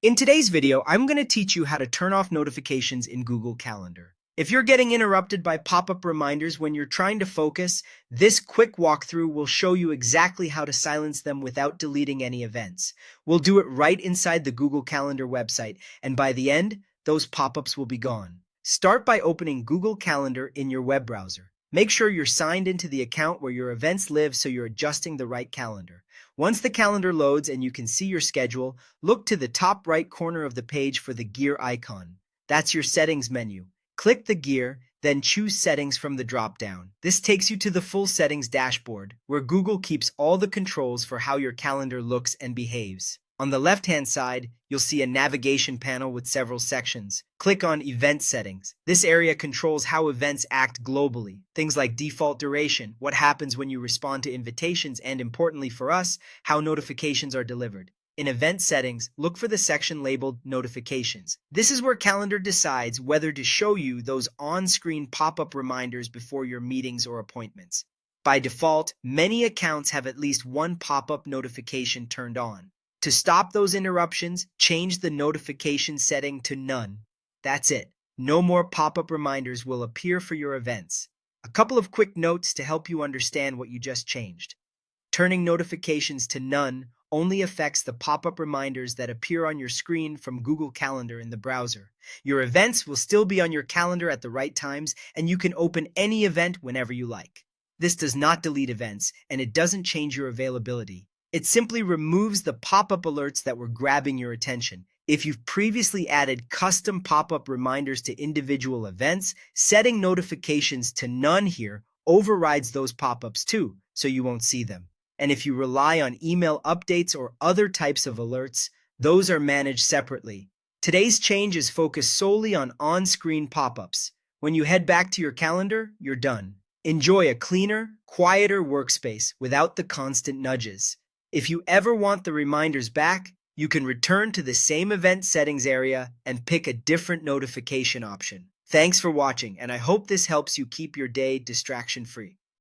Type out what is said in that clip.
In today's video, I'm going to teach you how to turn off notifications in Google Calendar. If you're getting interrupted by pop-up reminders when you're trying to focus, this quick walkthrough will show you exactly how to silence them without deleting any events. We'll do it right inside the Google Calendar website, and by the end, those pop-ups will be gone. Start by opening Google Calendar in your web browser. Make sure you're signed into the account where your events live so you're adjusting the right calendar. Once the calendar loads and you can see your schedule, look to the top right corner of the page for the gear icon. That's your settings menu. Click the gear, then choose Settings from the drop-down. This takes you to the full settings dashboard, where Google keeps all the controls for how your calendar looks and behaves. On the left-hand side, you'll see a navigation panel with several sections. Click on Event Settings. This area controls how events act globally. Things like default duration, what happens when you respond to invitations, and importantly for us, how notifications are delivered. In Event Settings, look for the section labeled Notifications. This is where Calendar decides whether to show you those on-screen pop-up reminders before your meetings or appointments. By default, many accounts have at least one pop-up notification turned on. To stop those interruptions, change the notification setting to None. That's it. No more pop-up reminders will appear for your events. A couple of quick notes to help you understand what you just changed. Turning notifications to None only affects the pop-up reminders that appear on your screen from Google Calendar in the browser. Your events will still be on your calendar at the right times, and you can open any event whenever you like. This does not delete events, and it doesn't change your availability. It simply removes the pop-up alerts that were grabbing your attention. If you've previously added custom pop-up reminders to individual events, setting notifications to None here overrides those pop-ups too, so you won't see them. And if you rely on email updates or other types of alerts, those are managed separately. Today's change is focused solely on on-screen pop-ups. When you head back to your calendar, you're done. Enjoy a cleaner, quieter workspace without the constant nudges. If you ever want the reminders back, you can return to the same event settings area and pick a different notification option. Thanks for watching, and I hope this helps you keep your day distraction-free.